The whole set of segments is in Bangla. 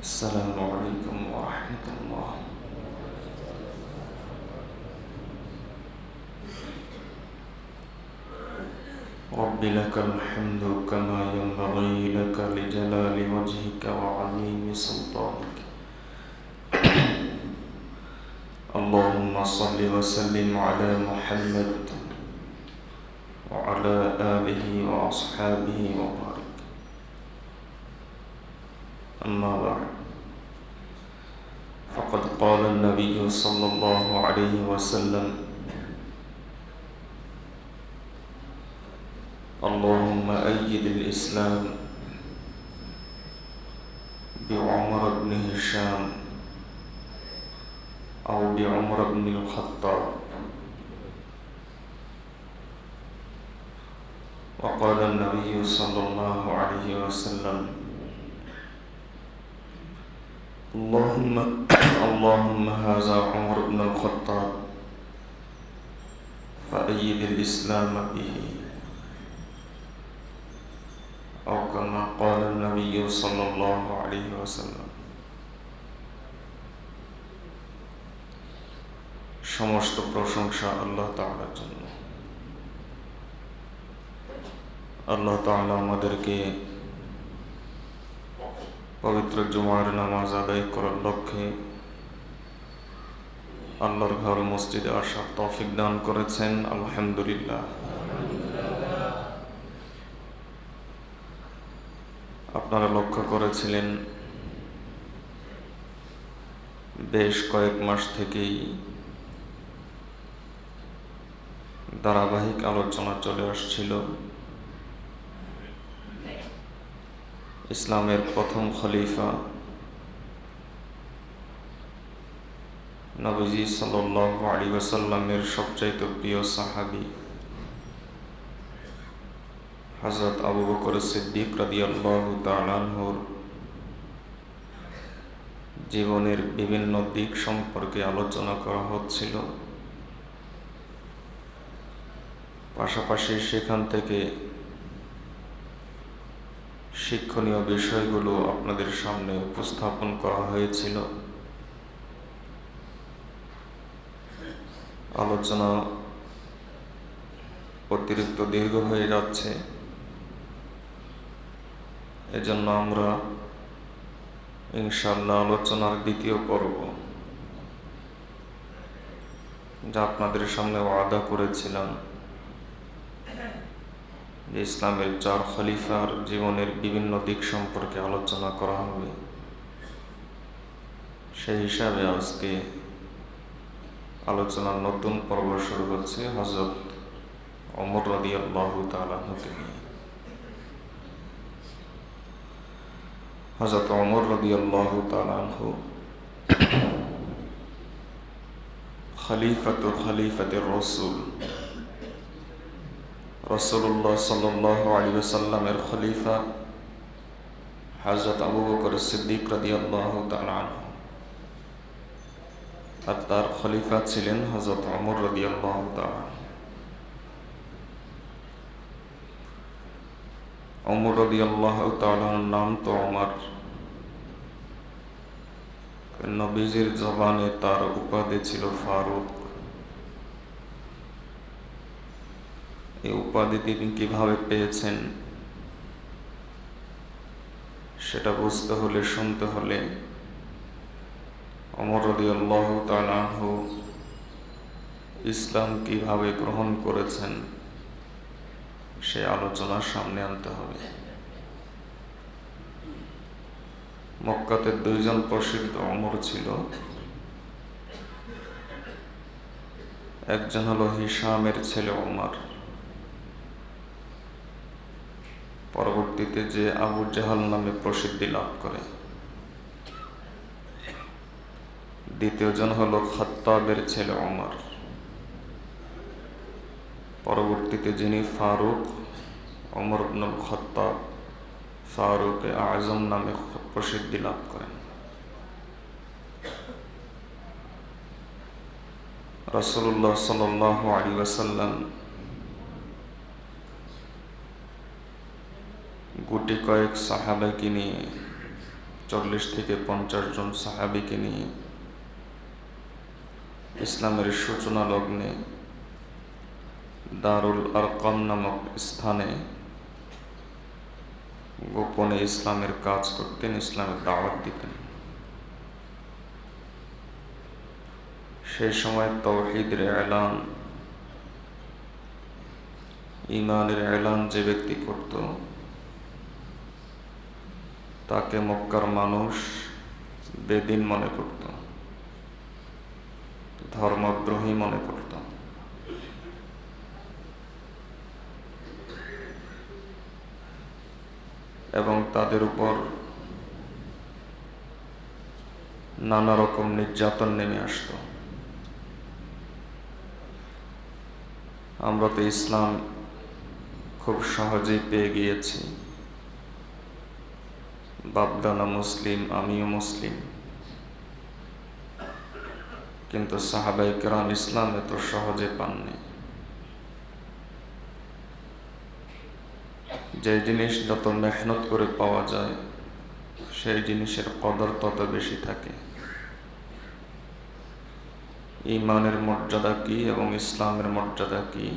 السلام عليكم ورحمة الله. رب لك الحمد كما ينبغي لك لجلال وجهك وعظيم سلطانك. اللهم صل وسلم على محمد وعلى آله وأصحابه وبارك. أما بعد، فقد قال النبي صلى الله عليه وسلم: اللهم أيد الإسلام بعمر بن هشام أو بعمر بن الخطاب. وقال النبي صلى الله عليه وسلم: اللهم هذا عمر بن الخطاب فأيد الإسلام به، أو كما قال النبي صلى الله عليه وسلم. সমস্ত প্রশংসা আল্লাহ তাআলার জন্য। আল্লাহ তাআলা আমাদেরকে পবিত্র জুমার নামাজ আদায় করার লক্ষ্যে আল্লাহর ঘর মসজিদে আসার তৌফিক দান করেছেন। আলহামদুলিল্লাহ। আপনারা লক্ষ্য করেছিলেন, বেশ কয়েক মাস থেকেই ধারাবাহিক আলোচনা চলে আসছিল ইসলামের প্রথম খলিফা নবীজি সাল্লাল্লাহু আলাইহি ওয়াসাল্লামের সবচাইতে প্রিয় সাহাবী হযরত আবু বকর সিদ্দিক রাদিয়াল্লাহু তাআলা আনহুর জীবনের বিভিন্ন দিক সম্পর্কে আলোচনা করা হচ্ছিল। পাশাপাশি সেখান থেকে শিক্ষণীয় বিষয়গুলো আপনাদের সামনে উপস্থাপন করা হয়েছিল। আলোচনা অতিরিক্ত দীর্ঘ হয়ে যাচ্ছে, এজন্য আমরা ইনশাআল্লাহ আলোচনার দ্বিতীয় পর্ব, যা আপনাদের সামনে ওয়াদা করেছিলাম যে ইসলামের 4 খলিফার জীবনের বিভিন্ন দিক সম্পর্কে আলোচনা করা হবে, সেই হিসাবে আজকে আলোচনার নতুন পর্ব শুরু হচ্ছে হযরত ওমর রাদিয়াল্লাহু তাআলা আনহুকে নিয়ে। হযরত ওমর রাদিয়াল্লাহু তাআলা আনহু খলিফাতুর রাসূল, রাসূলুল্লাহ সাল্লাল্লাহু আলাইহি ওয়াসাল্লামের খলিফা হযরত আবু বকর সিদ্দিক রাদিয়াল্লাহু তাআলা আনহু, আর তার খলিফা ছিলেন হযরত ওমর রাদিয়াল্লাহু তাআলা। ওমর রাদিয়াল্লাহু তাআলার নাম তো ওমর, নবীজির জবানে তার উপাধি ছিল ফারুক। এই উপাধি তিনি কিভাবে পেয়েছেন সেটা বুঝতে হলে, শুনতে হলে ওমর রাদিয়াল্লাহু তাআলা আনহু ইসলাম কিভাবে গ্রহণ করেছেন সে আলোচনা সামনে আনতে হবে। মক্কাতে 2 জন প্রসিদ্ধ ওমর ছিল। একজন হলো হিশামের ছেলে ওমর, পরবর্তীতে যে আবু জাহাল নামে প্রসিদ্ধি লাভ করে। দ্বিতীয় জন হলো খাত্তাবের ছেলে ওমর, পরবর্তীতে যিনি ফারুক, ওমর ইবনুল খাত্তাব, ফারুক আজম নামে প্রসিদ্ধি লাভ করেন। রাসূলুল্লাহ সাল্লাল্লাহু আলাইহি ওয়াসাল্লাম গুটি কয়েক সাহাবাকে নিয়ে 40 থেকে 50 জন সাহাবীকে নিয়ে ইসলামের সূচনা লগ্নে দারুল আরকাম নামক স্থানে গোপনে ইসলামের কাজ করতেন, ইসলামের দাওয়াত দিতেন। সেই সময় তাওহীদের এলান, ঈমানের এলান যে ব্যক্তি করত তাকে মক্কার মানুষ বেদিন মনে করত, ধর্মদ্রোহী মনে করত। এবং তাদের উপর নানা রকম নির্যাতন নেমে আসত। আমরা তো ইসলাম খুব সহজেই পেয়ে গিয়েছি, বাপদাদা মুসলিম, আমিও মুসলিম, কিন্তু সাহাবায়ে কেরাম ইসলাম এত সহজে পাননি। যে জিনিস যত মেহনত করে পাওয়া যায় সেই জিনিসের কদর তত বেশি থাকে। ঈমানের মর্যাদা কি এবং ইসলামের মর্যাদা কি,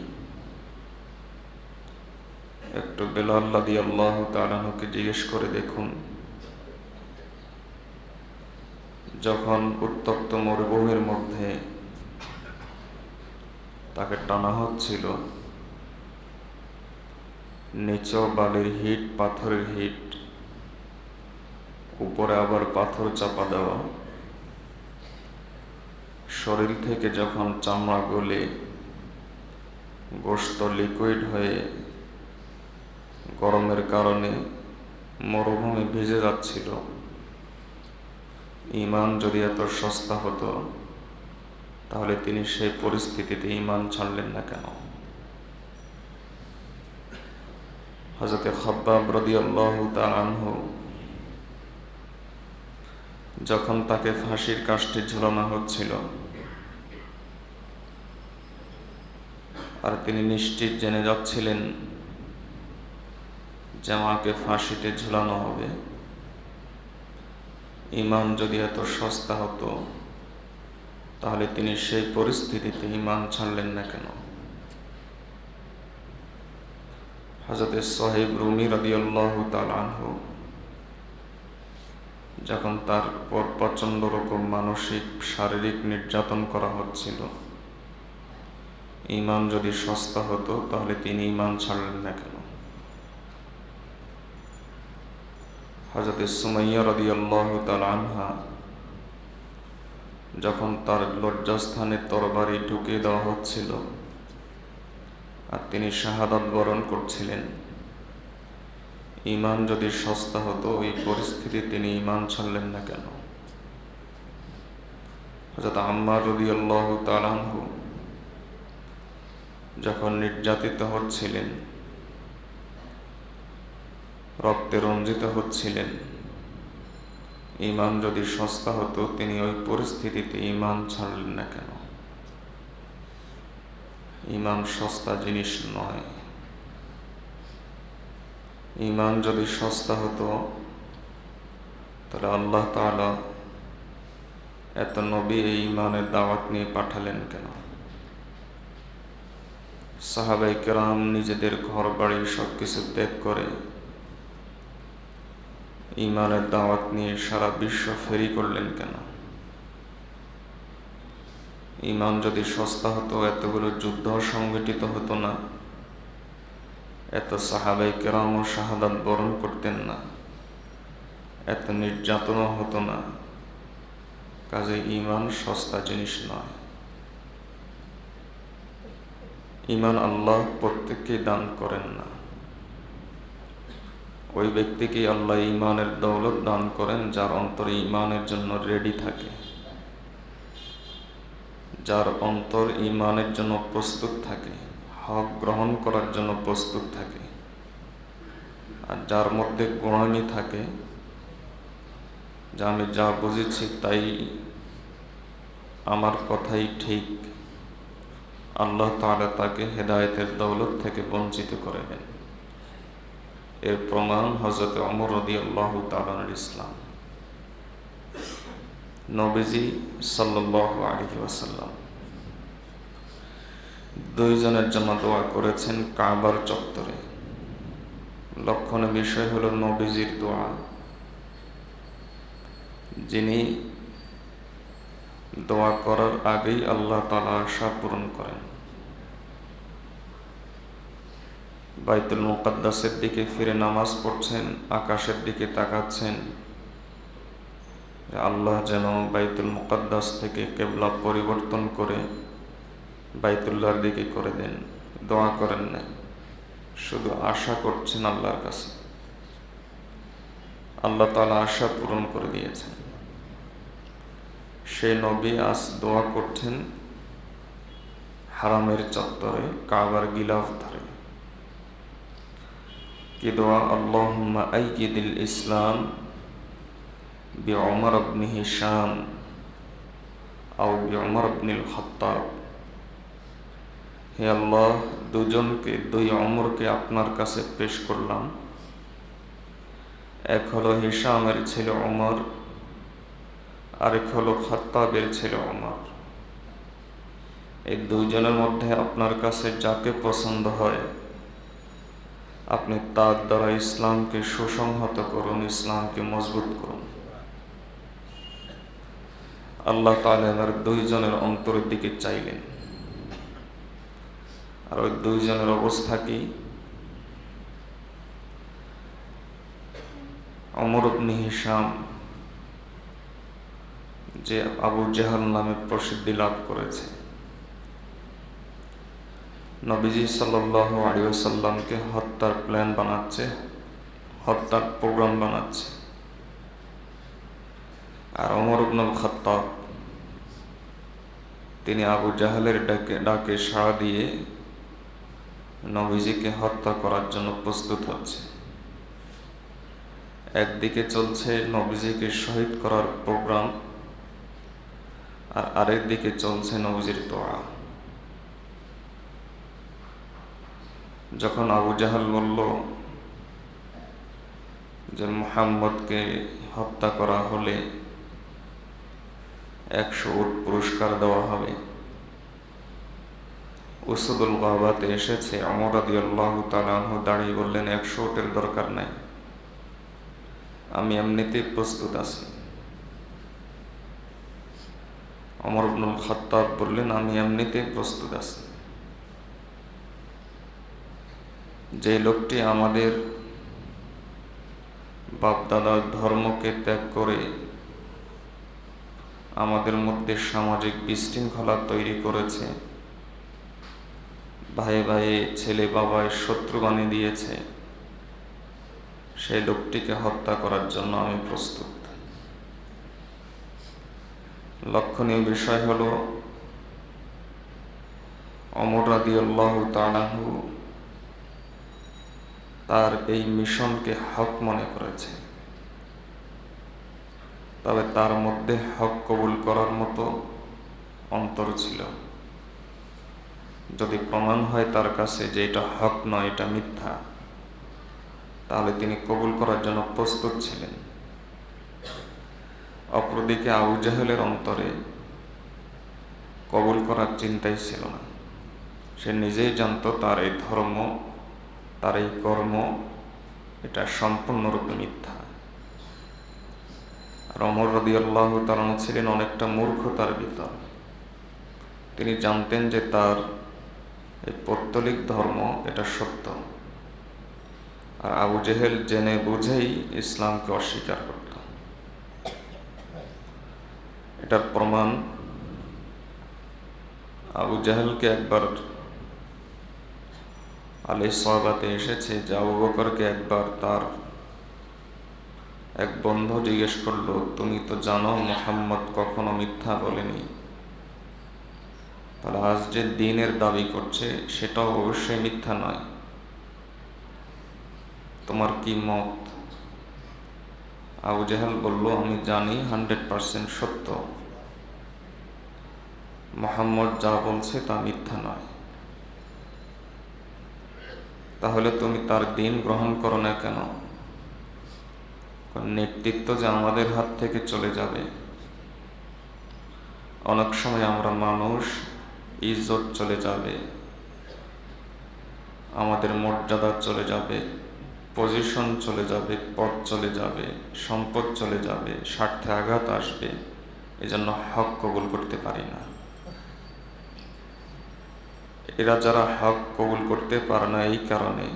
একটু বেলাল রাদিয়াল্লাহু তাআলা আনহুকে জিজ্ঞেস করে দেখুন। যখন উত্তপ্ত মরুভূমির মধ্যে তাকে টানা হচ্ছিল, নিচেও বালির হিট, পাথরের হিট, উপরে আবার পাথর চাপা দেওয়া, শরীর থেকে যখন চামড়া গলে গোশত লিকুইড হয়ে গরমের কারণে মরুভূমি ভিজে যাচ্ছিল, ঈমান যদি এত সস্তা হতো তাহলে তিনি সেই পরিস্থিতিতে ঈমান ছাড়লেন না কেন? হযরত খাব্বাব রাদিয়াল্লাহু তাআলা আনহু যখন তাকে ফাঁসির কাষ্ঠে ঝুলানো হচ্ছিল আর তিনি নিশ্চিত জেনে যাচ্ছিলেন যে আমাকে ফাঁসিতে ঝুলানো হবে, ঈমান যদি এত সস্তা হতো তাহলে তিনি সেই পরিস্থিতিতে ঈমান ছাড়লেন না কেন? হযরত সুহাইব রুমি রাদিয়াল্লাহু তাআলা আনহু যখন তার পর প্রচন্ড রকম মানসিক শারীরিক নির্যাতন করা হচ্ছিল, ঈমান যদি সস্তা হতো তাহলে তিনি ঈমান ছাড়লেন না কেন? হযরত সুমাইয়া রাদিয়াল্লাহু তাআলা আনহা যখন তার লজ্জাস্থানে তরবারি ঢুকিয়ে দেওয়া হচ্ছিল আর তিনি শাহাদাত বরণ করছিলেন, ঈমান যদি সস্তা হতো ওই পরিস্থিতি তিনি ঈমান ছাড়লেন না কেন? হযরত আম্মার রাদিয়াল্লাহু তাআলা আনহু যখন নির্যাতিত হচ্ছিলেন, রক্তে রঞ্জিত হচ্ছিলেন, ঈমান যদি সস্তা হতো তিনি ওই পরিস্থিতিতে ঈমান ছাড়লেন না কেন? ঈমান সস্তা জিনিস নয়। ঈমান যদি সস্তা হতো তাহলে আল্লাহ তাআলা এত নবী এই ঈমানের দাওয়াত নিয়ে পাঠালেন কেন? সাহাবায়ে কেরাম নিজেদের ঘর বাড়ি সবকিছু ত্যাগ করে ঈমানের দাওয়াত নিয়ে সারা বিশ্ব ফেরি করলেন কেন? ঈমান যদি সস্তা হতো এতগুলো যুদ্ধ সংগঠিত হতো না, এত সাহাবায়ে কেরামও শাহাদাত বরণ করতেন না, এত নির্যাতনও হতো না। কাজে ঈমান সস্তা জিনিস নয়। ঈমান আল্লাহ প্রত্যেককেই দান করেন না। ওই ব্যক্তিকে আল্লাহ ঈমানের দৌলত দান করেন যার অন্তরে ঈমানের জন্য রেডি থাকে, যার অন্তর ঈমানের জন্য প্রস্তুত থাকে, হক গ্রহণ করার জন্য প্রস্তুত থাকে। আর যার মধ্যে গোঁড়ামি থাকে, যে আমি যা বুঝেছি তাই আমার কথাই ঠিক, আল্লাহ তাআলা তাকে হেদায়েতের দৌলত থেকে বঞ্চিত করে দেন। এর প্রমাণ হযরত ওমর রাদিয়াল্লাহু তাআলার ইসলাম। নবীজি সাল্লাল্লাহু আলাইহি ওয়াসাল্লাম দুইজনের জন্য দোয়া করেছেন কাবার চত্বরে। লক্ষণীয় বিষয় হলো নবীজির দোয়া, যিনি দোয়া করার আগেই আল্লাহ তাআলা আশা পূরণ করেন। বাইতুল মুকাদ্দাসের দিকে ফিরে নামাজ পড়ছেন, আকাশের দিকে তাকাচ্ছেন, আল্লাহ যেন বাইতুল মুকাদ্দাস থেকে কিবলা পরিবর্তন করে বাইতুল্লাহর দিকে করে দেন। দোয়া করেন নাই, শুধু আশা করছেন আল্লাহর কাছে। আল্লাহ তাআলা আশা পূরণ করে দিয়েছেন। সেই নবী আজ দোয়া করছেন হারামের চত্বরে, কাবার গিলাফ ধরে। কি দোয়া? আল্লাহুম্মা আইয়িদিল ইসলাম বিউমর ইবনে হিশাম আও বিউমর ইবনুল খাত্তাব। হে আল্লাহ, দুই ওমরকে আপনার কাছে পেশ করলাম। এক হলো হিশামের ছেলে ওমর, আরেক হলো খাত্তাবের ছেলে ওমর। এই দুইজনের মধ্যে আপনার কাছে যাকে পছন্দ হয় আপনি তার দ্বারা ইসলামকে সুসংহত করুন, ইসলামকে মজবুত করুন। আল্লাহ তাআলা এবার দুইজনের অন্তরের দিকে চাইলেন। আর ওই দুইজনের অবস্থা কি? ওমর ইবনে হিশাম, যে আবু জাহল নামে প্রসিদ্ধি লাভ করেছে, নবীজি সাল্লাল্লাহু আলাইহি ওয়াসাল্লামকে হত্যার প্ল্যান বানাচ্ছে, হত্যার প্রোগ্রাম বানাচ্ছে। আর ওমর ইবনুল খাত্তাব, তিনি আবু জাহলের ডাকে সাড়া দিয়ে নবীজিকে হত্যা করার জন্য প্রস্তুত হচ্ছে। একদিকে চলছে নবীজিকে শহীদ করার প্রোগ্রাম, আর আরেক দিকে চলছে নবীজির দোয়া। যখন আবু জাহল বলল যে মুহাম্মদকে হত্যা করা হলে 100 উট পুরস্কার দেওয়া হবে, উসুদুল গাবাতে এসেছে, ওমর রাদিয়াল্লাহু তাআলা আনহু দাঁড়িয়ে বললেন, 100 উটের দরকার নাই, আমি এমনিতেই প্রস্তুত আছি। ওমর ইবনুল খাত্তাব বললেন, আমি এমনিতেই প্রস্তুত আছি। যে লোকটি আমাদের বাপদাদার ধর্মকে ত্যাগ করে আমাদের মধ্যে সামাজিক বিশৃঙ্খলা তৈরি করেছে, ভাই ভাই ছেলে বাবায় শত্রু বানিয়ে দিয়েছে, সেই লোকটিকে হত্যা করার জন্য আমি প্রস্তুত। লক্ষণীয় বিষয় হলো ওমর রাদিয়াল্লাহু তাআলা আনহু তার এই মিশনকে হক মনে করেছে, তবে তার মধ্যে হক কবুল করার মতো অন্তর ছিল। যদি প্রমাণ হয় তার কাছে যে এটা হক নয়, এটা মিথ্যা, তাহলে তিনি কবুল করার জন্য প্রস্তুত ছিলেন। অপরদিকে আবু জাহেলের অন্তরে কবুল করার চিন্তাই ছিল না। সে নিজেই জানতো তার এই ধর্ম, তার এই কর্ম, এটা সম্পূর্ণরূপে মিথ্যা। আর ওমর রাদিয়াল্লাহু তাআলা ছিলেন অনেকটা মূর্খতার ভিতর। তিনি জানতেন যে তার এই পৌত্তলিক ধর্ম এটা সত্য, আর আবু জেহেল জেনে বুঝেই ইসলামকে অস্বীকার করত। এটার প্রমাণ, আবু জাহেলকে একবার আলাইহিস সালাতে এসেছে যে আবু বকরকে একবার তার এক বন্ধু জিজ্ঞেস করলো, তুমি তো জানো মুহাম্মদ কখনো মিথ্যা বলেনি, তাহলে আজ যে দ্বীনের দাবি করছে সেটাও অবশ্যই মিথ্যা নয়, তোমার কি মত? আবু জাহেল বলল, আমি জানি 100% সত্য, মুহাম্মদ যা বলছে তা মিথ্যা নয়। তাহলে তুমি তার দ্বীন গ্রহণ করো না কেন? নেতৃত্ব যে আমাদের হাত থেকে চলে যাবে, অনেক সময় আমরা মানুষ, ইজ্জত চলে যাবে, আমাদের মর্যাদা চলে যাবে, পজিশন চলে যাবে, পদ চলে যাবে, সম্পদ চলে যাবে, স্বার্থে আঘাত আসবে, এজন্য হক কবুল করতে পারি না। এরা যারা হক কবুল করতে পারে না, এই কারণে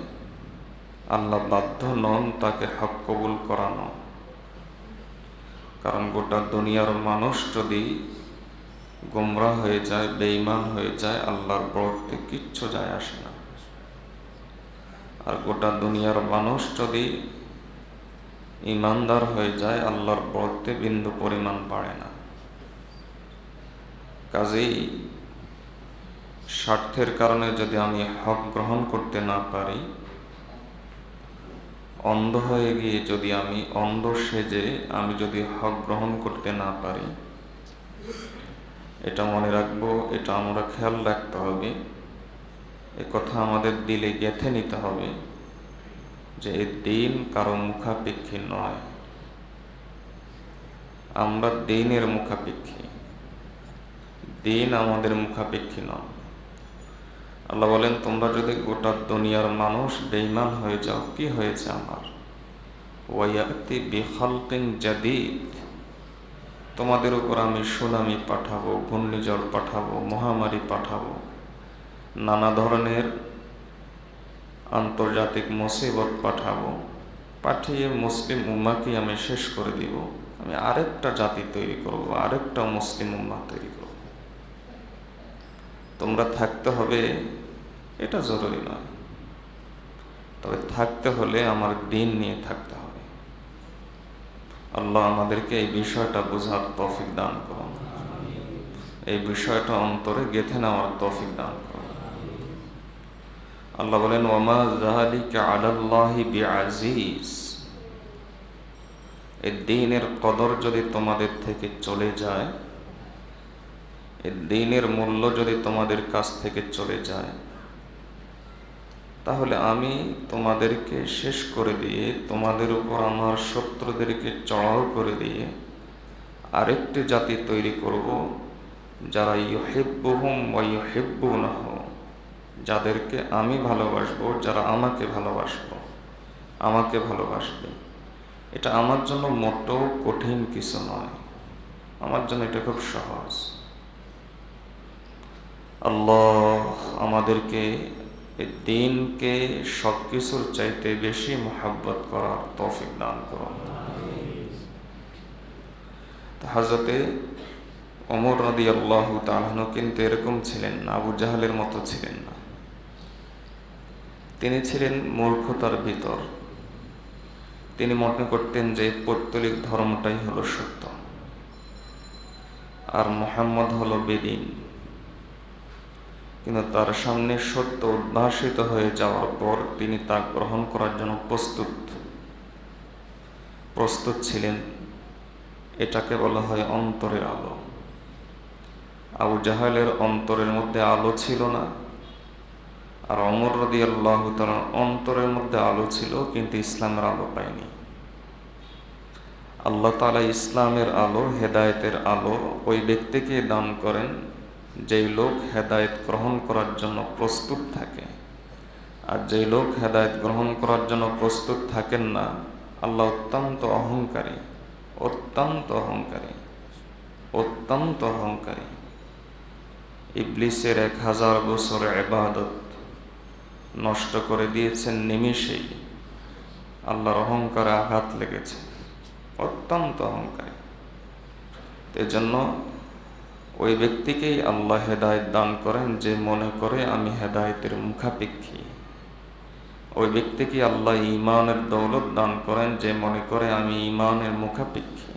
আল্লাহ বাধ্য নন তাকে হক কবুল করানো। কারণ গোটা দুনিয়ার মানুষ যদি গোমরাহ হয়ে যায়, বেঈমান হয়ে যায়, আল্লাহর বরকতে কিচ্ছু যায় আসে না। আর গোটা দুনিয়ার মানুষ যদি ইমানদার হয়ে যায়, আল্লাহর বরকতে বিন্দু পরিমাণ বাড়ে না। কাজেই স্বার্থের কারণে যদি আমি হক গ্রহণ করতে না পারি, অন্ধ হয়ে গিয়ে যদি আমি অন্ধ সেজে আমি যদি হক গ্রহণ করতে না পারি, এটা মনে রাখবো, এটা আমরা খেয়াল রাখতে হবে, এ কথা আমাদের দিলে গেঁথে নিতে হবে যে এই দিন কারো মুখাপেক্ষী নয়, আমরা দিনের মুখাপেক্ষী, দিন আমাদের মুখাপেক্ষী নয়। আল্লাহ বলেন, তোমরা যদি গোটা দুনিয়ার মানুষ বেঈমান হয়ে যাও, কি হয়েছে আমার? ওয়ায়াতি বিখালকিন জাদীদ, তোমাদের উপর আমি সুনামি পাঠাবো, ঘূর্ণিঝড় পাঠাবো, মহামারী পাঠাবো, নানা ধরনের আন্তর্জাতিক মুসিবত পাঠাবো, পাঠিয়ে মুসলিম উম্মাকে আমি শেষ করে দিব। আমি আরেকটা জাতি তৈরি করব, আরেকটা মুসলিম উম্মাহ তৈরি করব। তোমরা থাকতে হবে এটা জরুরি নয়, তবে থাকতে হলে আমার দিন নিয়ে থাকতে হবে। আল্লাহ আমাদেরকে এই বিষয়টা বোঝার তৌফিক দান করুন, এই বিষয়টা অন্তরে গেঁথে নেওয়ার তৌফিক দান করুন। আল্লাহ বলেন, ওয়ামা যালিকা আলাল্লাহি বিআজিজ, এই দ্বীনের কদর যদি তোমাদের থেকে চলে যায়, এই দ্বীনের মূল্য যদি তোমাদের কাছ থেকে চলে যায়, তাহলে আমি তোমাদেরকে শেষ করে দিয়ে, তোমাদের উপর আমার শত্রুদেরকে চড়াও করে দিয়ে আরেকটি জাতি তৈরি করব, যারা ইউহিব্বুহুম ওয়া ইউহিব্বুনাহু, যাদেরকে আমি ভালোবাসবো, যারা আমাকে ভালোবাসবে। এটা আমার জন্য মোটেও কঠিন কিছু নয়, আমার জন্য এটা খুব সহজ। আল্লাহ আমাদেরকে এই দ্বীনকে সব কিছুর চাইতে বেশি মুহাব্বত করার তৌফিক দান করুন। হযরতে ওমর রাদিয়াল্লাহু তাআলা আনহু কিন্তু এরকম ছিলেন না, আবু জাহলের মতো ছিলেন না। তিনি ছিলেন মূর্খতার ভিতর। তিনি মনে করতেন যে পৌত্তলিক ধর্মটাই হলো সত্য, আর মুহাম্মদ হলো বেদীন। কিন্তু তার সামনে সত্য উদ্ভাসিত হয়ে যাওয়ার পর তিনি তা গ্রহণ করার জন্য প্রস্তুত ছিলেন। এটাকে বলা হয় অন্তরের আলো। আবু জাহেলের অন্তরের মধ্যে আলো ছিল না, আর ওমর রাদিয়াল্লাহু তাআলা অন্তরের মধ্যে আলো ছিল, কিন্তু ইসলামের আলো পায়নি। আল্লাহ তাআলা ইসলামের আলো, হেদায়েতের আলো ওই ব্যক্তিকে দান করেন যেই লোক হেদায়েত গ্রহণ করার জন্য প্রস্তুত থাকে। আর যেই লোক হেদায়েত গ্রহণ করার জন্য প্রস্তুত থাকেন না, আল্লাহ অত্যন্ত অহংকারী। ইবলিসের 1000 বছর ইবাদত নষ্ট করে দিয়েছেন নিমেষেই। আল্লাহর অহংকারে আঘাত লেগেছে, অত্যন্ত অহংকারী। এজন্য ওই ব্যক্তিকেই আল্লাহ হেদায়েত দান করেন যে মনে করে আমি হেদায়েতের মুখাপেক্ষী। ওই ব্যক্তিকে আল্লাহ ঈমানের দৌলত দান করেন যে মনে করে আমি ঈমানের মুখাপেক্ষী।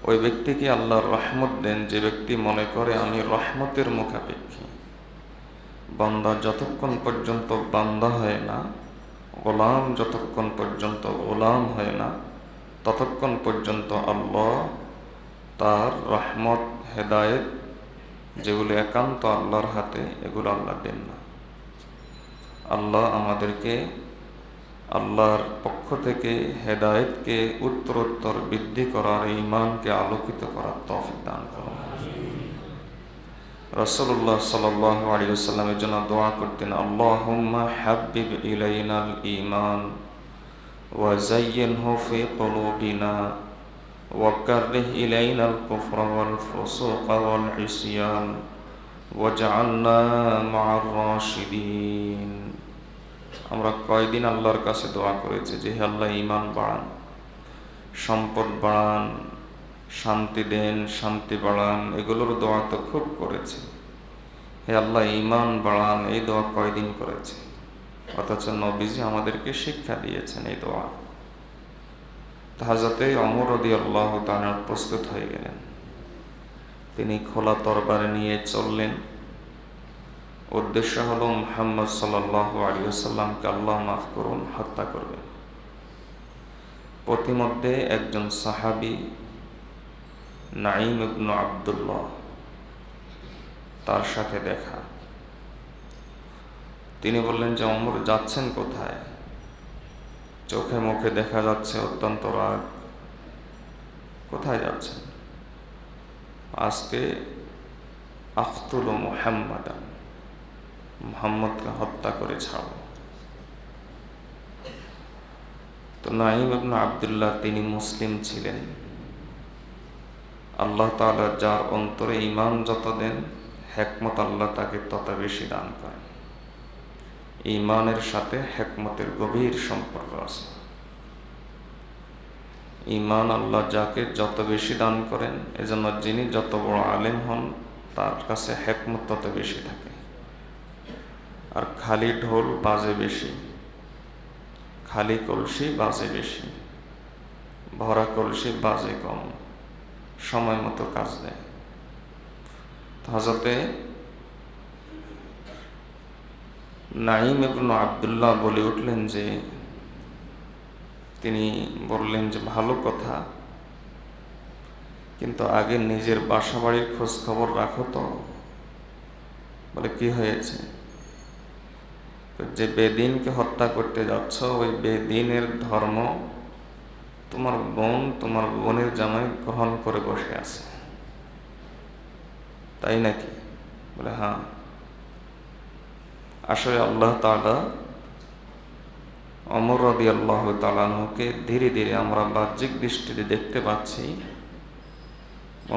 ওই ব্যক্তিকে আল্লাহর রহমত দেন যে ব্যক্তি মনে করে আমি রহমতের মুখাপেক্ষী। বান্দা যতক্ষণ পর্যন্ত বান্দা হয় না, গোলাম যতক্ষণ পর্যন্ত গোলাম হয় না, ততক্ষণ পর্যন্ত আল্লাহ তার রহমত, হেদায়েত যেগুলো একান্ত আল্লাহর হাতে, এগুলো আল্লাহ দেন না। আল্লাহ আমাদেরকে আল্লাহর পক্ষ থেকে হেদায়েতকে উত্তরোত্তর বৃদ্ধি করার, ঈমানকে আলোকিত করার তৌফিক দান করুন। রাসূলুল্লাহ সাল্লাল্লাহু আলাইহি ওয়াসাল্লামের জন্য দোয়া করতেন, আল্লাহুম্মা হাব্বিব ইলাইনাল ঈমান ওয়া যায়্যিনহু ফি কুলুবিনা ওয়া কাররিহ ইলাইনাল কুফরা ওয়াল ফুসুকা ওয়াল ইসয়ান ওয়াজআলনা মা'আর রাশিদিন। আমরা কয়দিন আল্লাহর কাছে দোয়া করেছি যে হে আল্লাহ, ঈমান বাড়ান, সম্পদ বাড়ান, শান্তি দেন, শান্তি বাড়ান, এগুলোর দোয়া তো খুব করেছি। হে আল্লাহ, ঈমান বাড়ান, এই দোয়া কয়দিন করেছি, অথচ নবীজি আমাদেরকে শিক্ষা দিয়েছেন এই দোয়া। হযরতে ওমর রাদিয়াল্লাহু তাআলা প্রস্তুত হয়ে গেলেন। তিনি খোলা তরবারি নিয়ে চললেন। উদ্দেশ্য হলো মুহাম্মদ সাল্লাল্লাহু আলাইহি ওয়াসাল্লামকে আল্লাহ মাফ করুন হত্যা করবেন। পথিমধ্যে একজন সাহাবী নাঈম ইবনে আব্দুল্লাহ, তার সাথে দেখা। তিনি বললেন যে ওমর যাচ্ছেন কোথায়? চোখে মুখে দেখা যাচ্ছে অত্যন্ত রাগ। কোথায় যাচ্ছেন? আজকে আখতুলু মুহাম্মাদান, মুহাম্মদকে হত্যা করে ছাড়ব। তো নাঈম ইবনে আব্দুল্লাহ তিনি মুসলিম ছিলেন। আল্লাহ তাআলা যার অন্তরে ঈমান যত দেন, হিকমত আল্লাহ তাকে তত বেশি দান করেন। ঈমানের সাথে হিকমতের গভীর সম্পর্ক আছে। ঈমান আল্লাহ যাকে যত বেশি দান করেন, এজন্য যিনি যত বড় আলেম হন তার কাছে হিকমত তত বেশি থাকে। আর খালি ঢোল বাজে বেশি, খালি কলসি বাজে বেশি, ভরা কলসি বাজে কম, সময় মতো কাজ দেয়। হযরতে নাঈম ইবনে আব্দুল্লাহ বলে উঠলেন যে, তিনি বললেন যে ভালো কথা, কিন্তু আগে নিজের বাসা বাড়ির খোঁজ খবর রাখো তো। বলে কি হয়েছে? যে বেদিনকে হত্যা করতে যাচ্ছ, ওই বেদিনের ধর্ম তোমার বোন, তোমার বোনের জামাই গ্রহণ করে বসে আছে, তাই নাকি? বলে হ্যাঁ। আসলে আল্লাহ তাআলা ওমর রাদিয়াল্লাহু তাআলা আনহুকে ধীরে ধীরে আমরা বাহ্যিক দৃষ্টিতে দেখতে পাচ্ছি,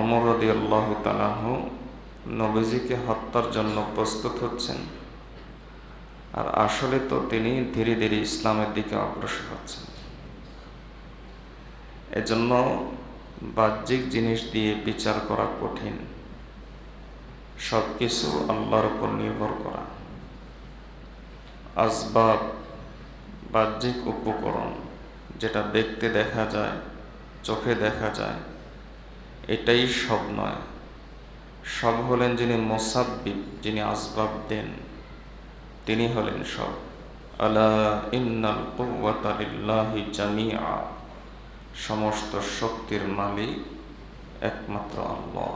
ওমর রাদিয়াল্লাহু তাআলা আনহু নবীজিকে হত্যার জন্য প্রস্তুত হচ্ছেন। আর আসলে তো তিনি ধীরে ধীরে ইসলামের দিকে অগ্রসর হচ্ছেন। এজন্য বাহ্যিক জিনিস দিয়ে বিচার করা কঠিন। সবকিছু আল্লাহর উপর নির্ভর করা। আসবাব, বাহ্যিক উপকরণ, যেটা দেখতে দেখা যায়, চোখে দেখা যায়, এটাই সব নয়। সব হলেন যিনি মুসাব্বিব, যিনি আসবাব দেন, তিনি হলেন সব। আলা ইন্নাল কুওয়াতা লিল্লাহি জামিআ, সমস্ত শক্তির মালিক একমাত্র আল্লাহ।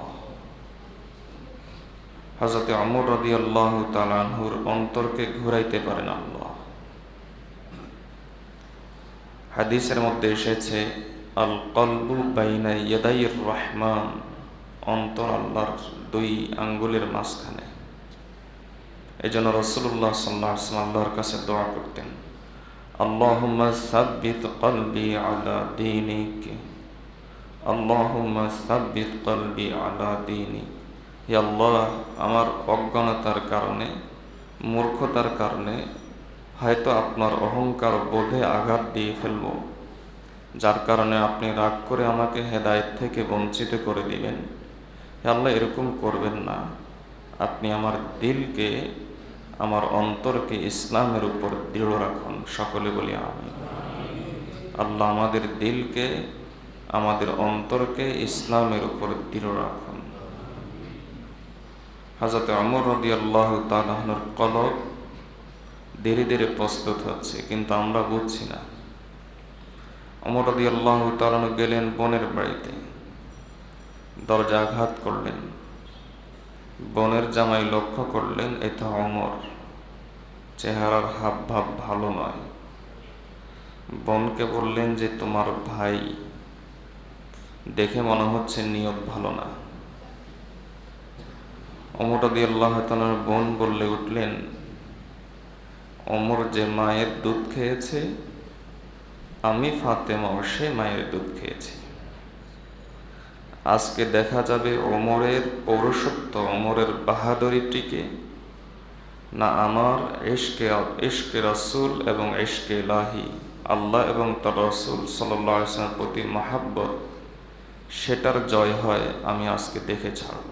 হযরতে ওমর রাদিয়াল্লাহু তাআলা আনহুর অন্তরকে ঘুরাইতে পারেন আল্লাহ। হাদিসের মধ্যে এসেছে, আল কলবু বাইনা ইয়াদাইর রহমান, অন্তর আল্লাহর দুই আঙ্গুলের মাঝখানে। এই জন্য রাসূলুল্লাহ সাল্লাল্লাহু আলাইহি ওয়াসাল্লাম আল্লাহর কাছে দোয়া করতেন, আল্লাহুম্মা সাব্বিত কলবি আলা দীনিক, আল্লাহুম্মা সাব্বিত কলবি আলা দীনিক। হে আল্লাহ, আমার অজ্ঞানতার কারণে, মূর্খতার কারণে হয়তো আপনার অহংকার বোধে আঘাত দিয়ে ফেলব, যার কারণে আপনি রাগ করে আমাকে হেদায়েত থেকে বঞ্চিত করে দিবেন। হে আল্লাহ, এরকম করবেন না। আপনি আমার দিলকে, আমার অন্তরকে ইসলামের উপর দৃঢ় রাখুন। সকলে বলি আমিন। আল্লাহ আমাদের দিলকে, আমাদের অন্তরকে ইসলামের উপর দৃঢ় রাখুন। হযরত ওমর রাদিয়াল্লাহু তাআলা আনহুর কলব ধীরে ধীরে প্রস্তুত হচ্ছে, কিন্তু আমরা বুঝছি না। ওমর রাদিয়াল্লাহু তাআলা আনহু গেলেন বোনের বাড়িতে, দরজা আঘাত করলেন। বোনের জামাই লক্ষ্য করলেন এটা ওমর, চেহারার হাব ভাব ভালো নয়। বোনকে বললেন যে তোমার ভাই দেখে মনে হচ্ছে নিয়ত ভালো না। ওমর রাদিয়াল্লাহু তাআলার বোন বললে উঠলেন, ওমর যে মায়ের দুধ খেয়েছে, আমি ফাতেমাও সে মায়ের দুধ খেয়েছি। আজকে দেখা যাবে ওমরের পৌরুষত্ব, ওমরের বাহাদুরিটিকে না আমার ইশকে রাসূল এবং ইশকে ইলাহি, আল্লাহ এবং তার রাসূল সাল্লাল্লাহু আলাইহি ওয়াসাল্লামের প্রতি মহাব্বত, সেটার জয় হয় আমি আজকে দেখে ছাড়ব।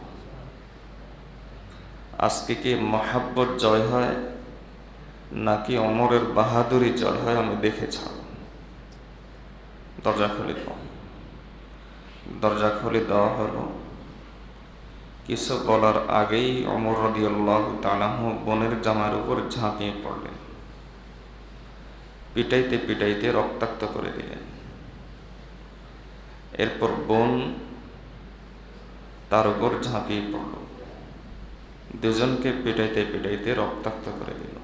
আজকে কি মহাব্বত জয় হয় নাকি ওমরের বাহাদুরি জয় হয় আমি দেখে ছাড়ব। দরজা খুলে দাও। দরজা খুলে দেওয়া হলো। কিছু বলার আগেই ওমর রাদিয়াল্লাহু তাআলা বোনের জামার উপর ঝাঁপিয়ে পড়লেন, পিটাইতে পিটাইতে রক্তাক্ত করে দিলেন। এরপর বোন তার উপর ঝাঁপিয়ে পড়ল, দুজনকে পিটাইতে পিটাইতে রক্তাক্ত করে দিল।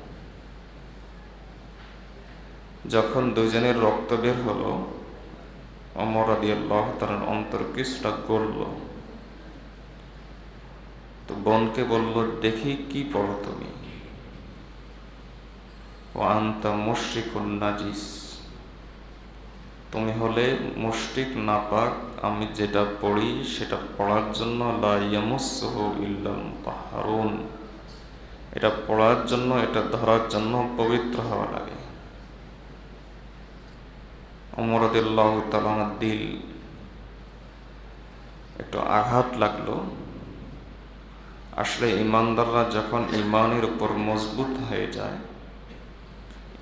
যখন দুজনের রক্ত বের হলো, ওমর রাদিয়াল্লাহু তাআলার অন্তর কিছুটা গলল। তো বোনকে বলল, দেখি কি পড়ো তুমি? ওয়া আনতা মুশরিকুন নাজিস, তুমি হলে মুশরিক নাপাক, আমি যেটা পড়ি সেটা পড়ার জন্য লা ইয়ামাসসুহু ইল্লাল মুতাহহারুন, এটা পড়ার জন্য, এটা ধরার জন্য পবিত্র হওয়া লাগে। ওমর রাদিয়াল্লাহু তাআলার দিল একটু আঘাত লাগলো। আসলে ইমানদাররা যখন ইমানের উপর মজবুত হয়ে যায়,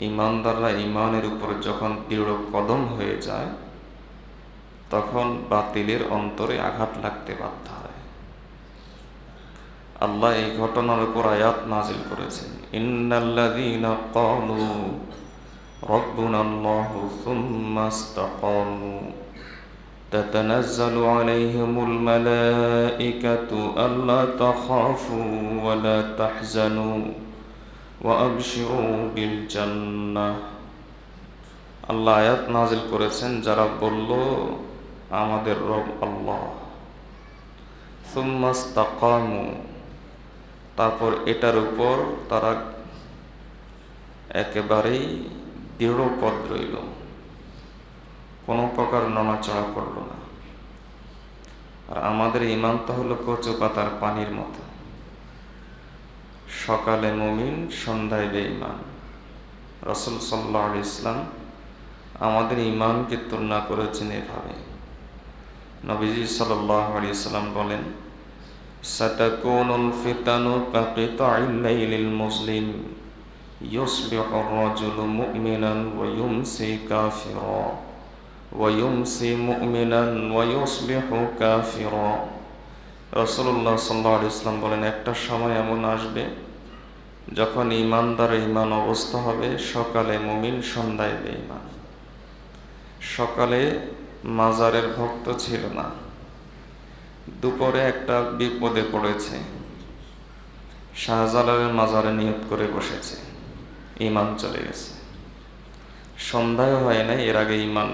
ইমানদাররা ইমানের উপর যখন দৃঢ় কদম হয়ে যায়, তখন বাতিলের অন্তরে আঘাত লাগতে বাধ্য হয়। আল্লাহ এই ঘটনার উপর আয়াত নাজিল করেছেন, ইন্নাল্লাযীনা ক্বালু রাব্বুনাল্লাহু সুম্মা ইসতাকামু তাতানাজ্জালু আলাইহিমুল মালাঈকাতু আল্লা তাখাফু ওয়া লা তাহজানু ওয়া আবশিরু বিল জান্নাহ। আল্লাহ আয়াত নাজিল করেছেন, যারা বলল আমাদের রব আল্লাহ, সুম্মা ইসতাকামু, তারপর এটার উপর তারা একেবারেই দৃঢ়পদ রইল, কোনো প্রকার নড়াচড়া করল না। আর আমাদের ঈমান তো হলো কচু পাতার পানির মতো, সকালে মুমিন সন্ধ্যায় বেঈমান। রাসূল সাল্লাল্লাহু আলাইহি ওয়াসাল্লাম আমাদের ঈমানকে তুলনা করেছেন এভাবে। নবীজি সাল্লাল্লাহু আলাইহি ওয়াসাল্লাম বলেন, সাতাকুনুল ফিতানু কাকিতা'il লাইলিল মুসলিম ইউসবিহু আর-রাজুলু মুমিনান ওয়া ইউমসি কাফিরা ওয়া ইউমসি মুমিনান ওয়া ইউসবিহু কাফিরা। রাসূলুল্লাহ সাল্লাল্লাহু আলাইহি ওয়াসাল্লাম বলেন, একটা সময় এমন আসবে যখন ঈমানদার ঈমান অবস্থা হবে সকালে মুমিন সন্ধ্যায় বেঈমান। সকালে মাজারের ভক্ত ছিল না, দুপুরে একটা বিপদে পড়েছে, শাহজালালের মাজারে নিয়ত করে বসেছে, ঈমান চলে গেছে। সন্ধ্যায় হয় নাই, এর আগে ঈমান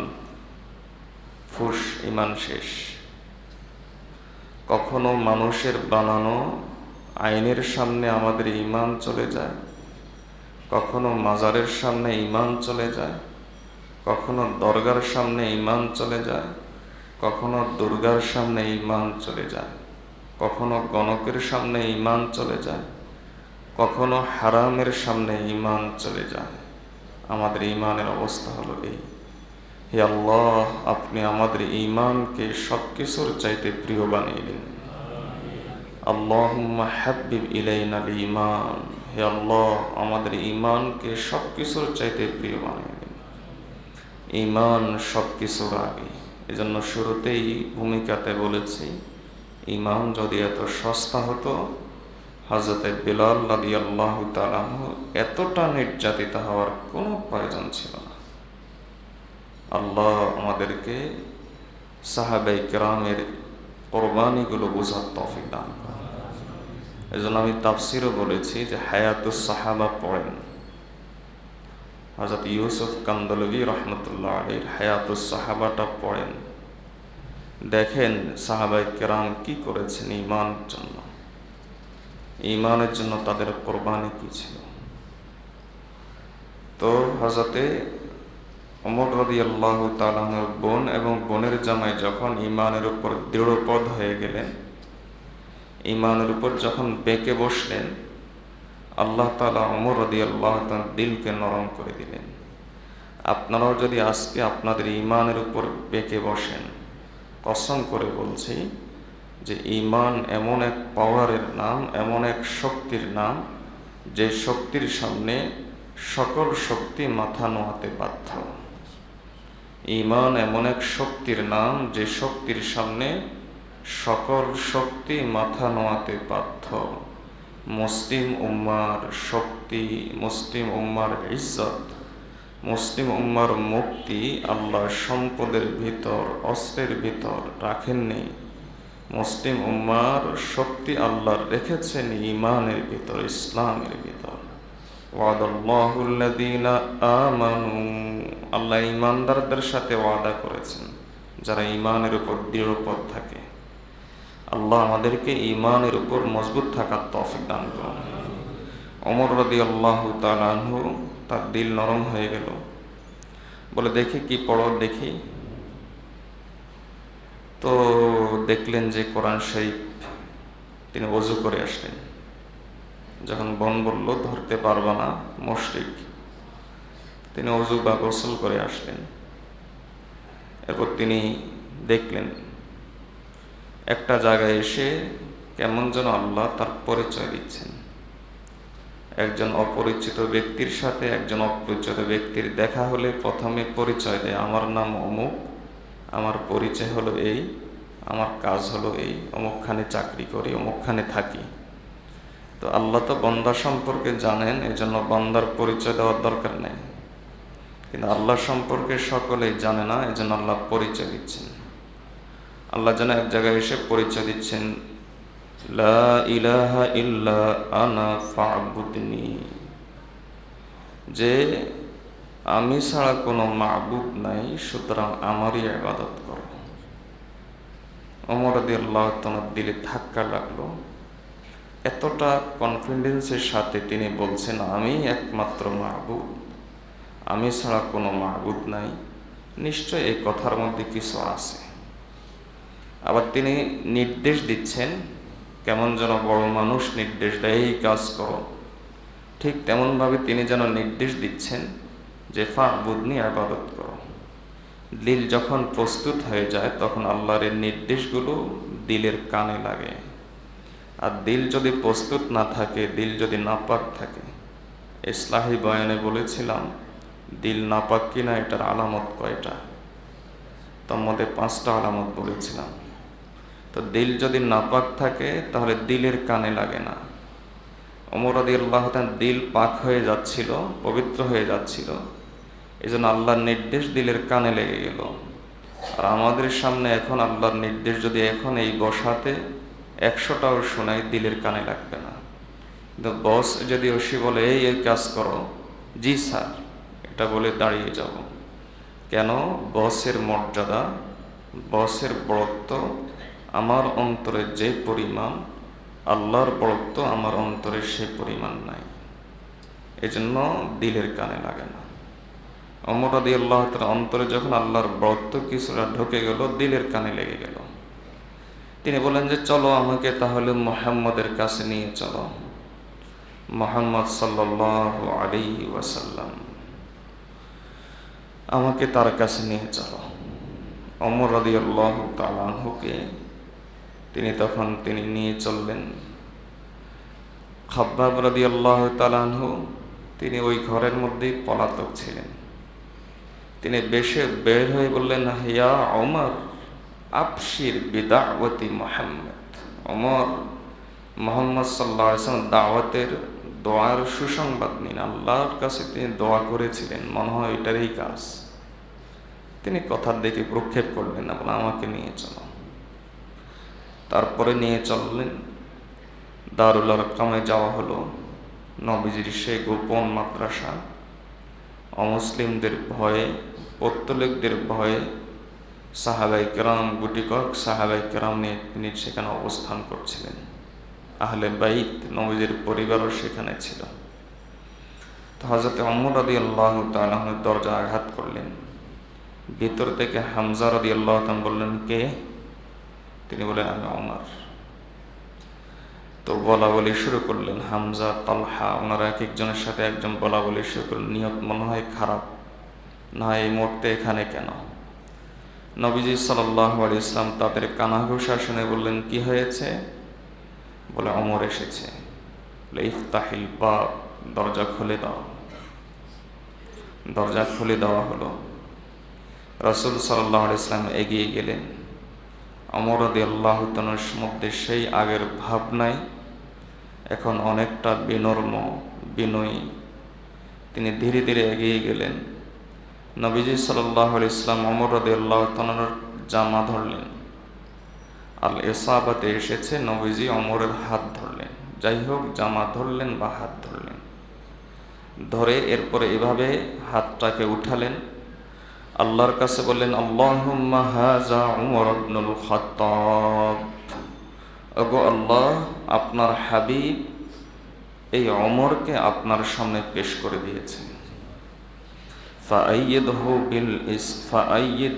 ফুস, ঈমান শেষ। কখনো মানুষের বানানো আইনের সামনে আমাদের ঈমান চলে যায়, কখনো মাজারের সামনে ঈমান চলে যায়, কখনো দরগার সামনে ঈমান চলে যায়, কখনো দুর্গার সামনে ঈমান চলে যায়, কখনো গণকের সামনে ঈমান চলে যায়, কখনো হারামের সামনে ঈমান চলে যায়। আমাদের ঈমানের অবস্থা হলো এই। হে আল্লাহ, আপনি আমাদের ঈমানকে সবকিছুর চাইতে প্রিয় বানিয়ে দিন। আল্লাহুম্মা হাব্বিব ইলাইনাল ঈমান, হে আল্লাহ আমাদের ঈমানকে সবকিছুর চাইতে প্রিয় বানিয়ে দিন। ঈমান সবকিছুর আগে। এজন্য শুরুতেই ভূমিকাতে বলেছি, ঈমান যদি এত সস্তা হতো, হযরতে বিলাল রাদিয়াল্লাহু তাআলা এতটা নির্যাতিত হওয়ার কোনো প্রয়োজন ছিল না। আল্লাহ আমাদেরকে সাহাবায়ে কেরামের কোরবানিগুলো বোঝার তৌফিক দান করুন। এজন্য আমি তাফসিরও বলেছি যে হায়াতুস সাহাবা পড়েন, হযরত ইউসুফ কান্দলভী রহমতুল্লাহ আলাইহির হায়াতুস সাহাবাটা পড়েন, দেখেন সাহাবায়ে কেরাম কি করেছেন ঈমানের জন্য। ঈমানের জন্য তাদের কোরবানি কি ছিল। তো হযরতে ওমর রাদিয়াল্লাহু তাআলা আনহুর বোন এবং বোনের জামাই যখন ঈমানের উপর দৃঢ়পদ হয়ে গেলেন, ঈমানের উপর যখন বেঁকে বসলেন, আল্লাহ তাআলা ওমর রাদিয়াল্লাহু তাআলার দিলকে নরম করে দিলেন। আপনারাও যদি আজকে আপনাদের ঈমানের উপর বেঁকে বসেন, কসম করে বলছি যে ঈমান এমন এক পাওয়ারের নাম, এমন এক শক্তির নাম, যে শক্তির সামনে সকল শক্তি মাথা নোয়াতে বাধ্য। ঈমান এমন এক শক্তির নাম, যে শক্তির সামনে সকল শক্তি মাথা নোয়াতে বাধ্য। মুসলিম উম্মার শক্তি, মুসলিম উম্মার ইজ্জত, মুসলিম উম্মার মুক্তি আল্লাহ সম্পদের ভিতর, অস্ত্রের ভিতর রাখেননি। মুসলিম উম্মার শক্তি আল্লাহ রেখেছেন ঈমানের ভিতর, ইসলামের ভিতর। ওয়াদাল্লাহুল্লাযীনা আমানু, আল্লাহ ঈমানদারদের সাথে ওয়াদা করেছেন যারা ঈমানের উপর দৃঢ়পদ থাকে। আল্লাহ আমাদেরকে ঈমানের উপর মজবুত থাকার তৌফিক দান করুন। ওমর রাদিয়াল্লাহু তাআলা আনহু, তার দিল নরম হয়ে গেল, বলে দেখি কি পড়ো দেখি। তো দেখলেন যে কোরআন শরীফ। তিনি ওযু করে আসলেন। যখন বোন বলল ধরতে পারবা না, মুশরিক, তিনি ওযু বা গোসল করে আসলেন। এরপর তিনি দেখলেন একটা জায়গায় এসে কেমন যেন আল্লাহ তার পরিচয় দিচ্ছেন। একজন অপরিচিত ব্যক্তির সাথে একজন অপরিচিত ব্যক্তির দেখা হলে প্রথমে পরিচয় দেয়, আমার নাম অমুক, আমার পরিচয় হলো এই, আমার কাজ হলো এই, অমুকখানে চাকরি করি, অমুকখানে থাকি। তো আল্লাহ তো বান্দা সম্পর্কে জানেন, এজন্য বান্দার পরিচয় দেওয়ার দরকার নেই। কিন্তু আল্লাহ সম্পর্কে সকলেই জানে না, এজন্য আল্লাহ পরিচয় দিচ্ছেন। আল্লাহ যেন এক জায়গায় এসে পরিচয় দিচ্ছেন, লা ইলাহা ইল্লা আনা ফা'বুদনি, যে আমি ছাড়া কোনো মাবুদ নাই, সুতরাং আমারই ইবাদত করো। ওমর রাদিয়াল্লাহু তাআলার দিলে ধাক্কা লাগলো। এতটা কনফিডেন্সের সাথে তিনি বলছেন, আমি একমাত্র মাবুদ, আমি ছাড়া কোনো মাবুদ নাই, নিশ্চয় এই কথার মধ্যে কিছু আছে। আবার তিনি নির্দেশ দিচ্ছেন, কেমন যেন বড় মানুষ নির্দেশ দেয় এই কাজ করো, ঠিক তেমনভাবে তিনি যেন নির্দেশ দিচ্ছেন যে ফা'বুদনি, ইবাদত করো। দিল যখন প্রস্তুত হয়ে যায় তখন আল্লাহর এই নির্দেশগুলো দিলের কানে লাগে। আর দিল যদি প্রস্তুত না থাকে, দিল যদি নাপাক থাকে, ইসলাহি বয়ানে বলেছিলাম দিল নাপাক কিনা এটার আলামত কয়টা, তার মধ্যে 5টা আলামত বলেছিলাম। তো দিল যদি নাপাক থাকে তাহলে দিলের কানে লাগে না। ওমর রাদিয়াল্লাহু তাআলা দিল পাক হয়ে যাচ্ছিল, পবিত্র হয়ে যাচ্ছিল, এজন্য আল্লাহর নির্দেশ দিলের কানে লেগে গেল। আর আমাদের সামনে এখন আল্লাহর নির্দেশ যদি এখন এই বসাতে 100টাও শোনাই, দিলের কানে লাগবে না। কিন্তু বস যদি ওসি বলে এই কাজ করো, জি স্যার, এটা বলে দাঁড়িয়ে যাব। কেন? বসের মর্যাদা, বসের বড়ত্ব আমার অন্তরে যে পরিমাণ, আল্লাহর বড়ত্ব আমার অন্তরে সে পরিমাণ নাই, এজন্য দিলের কানে লাগে না। ওমর রাদিয়াল্লাহু তাআলা অন্তরে যখন আল্লাহর বড়ত্ব কিছুটা ঢুকে গেল, দিলের কানে লেগে গেল। তিনি বলেন যে চলো আমাকে তাহলে মুহাম্মদের কাছে নিয়ে চলো, মুহাম্মদ সাল্লাল্লাহু আলাইহি ওয়াসাল্লাম, আমাকে তার কাছে নিয়ে চলো। ওমর রাদিয়াল্লাহু তাআলা আনহুকে তিনি নিয়ে চললেন। খাব্বাব রাদিয়াল্লাহু তাআলা আনহু, তিনি ওই ঘরের মধ্যেই পলাতক ছিলেন। তিনি বের হয়ে বললেন, ইয়া ওমর আবশির বিদাওয়াতি মুহাম্মদ, ওমর, মুহাম্মদ সাল্লাল্লাহু আলাইহি ওয়াসাল্লাম দাওয়াতের দোয়ার সুসংবাদ নিন। আল্লাহর কাছে তিনি দোয়া করেছিলেন, মনে হয় এটারই কাজ। তিনি কথার দিকে প্রক্ষেপ করলেন না, বলে আমাকে নিয়ে চলো। তারপরে নিয়ে চললেন, দারুল আরকামে যাওয়া হলো, নবীজির সেই গোপন মাদ্রাসা। অমুসলিমদের ভয়ে, পৌত্তলিকদের ভয়ে সাহাবাই কেরাম, গুটিকয়েক সাহাবাই কেরাম নিয়ে তিনি সেখানে অবস্থান করছিলেন। আহলে বাইত, নবীজির পরিবারও সেখানে ছিল। তো হযরত ওমর রাদিয়াল্লাহু তাআলা দরজা আঘাত করলেন। ভিতর থেকে হামজা রাদিয়াল্লাহু তাআলা বললেন, কে? তিনি বলেন, আমি ওমর। তো বলা বলি শুরু করলেন। হামজা, তালহা, ওনারা এক একজনের সাথে একজন বলা বলি শুরু করলেন। নিয়ত মনে হয় খারাপ, না এই মুহূর্তে এখানে কেন? নবীজি সাল্লাল্লাহু আলাইহি ওয়াসাল্লাম তাদের কানাঘুষা শুনে বললেন, কি হয়েছে? বলে, ওমর এসেছে। বলে, ইফতাহিল বাব, দরজা খুলে দাও। দরজা খুলে দেওয়া হলো। রাসূল সাল্লাল্লাহু আলাইহি ওয়াসাল্লাম এগিয়ে গেলেন। ওমর রাদিয়াল্লাহু তাআলার মধ্যে সেই আগের ভাব নাই, এখন অনেকটা বিনম্র, বিনয়ী। তিনি ধীরে ধীরে এগিয়ে গেলেন। নবীজি সাল্লাল্লাহু আলাইহি ওয়াসাল্লাম ওমর রাদিয়াল্লাহু তাআলার জামা ধরলেন। আল ইসাবাতে এসেছে নবীজি ওমরের হাত ধরলেন। যাই হোক, জামা ধরলেন বা হাত ধরলেন, ধরে এরপরে এভাবে হাতটাকে উঠালেন, আল্লাহর কাছে বললেন, আল্লাহুম্মা হাযা উমর ইবনুল খাত্তাব। ওগো আল্লাহ, আপনার হাবিব এই ওমরকে আপনার সামনে পেশ করে দিয়েছে। ফাআইয়িদহু বিল ফাআইয়িদ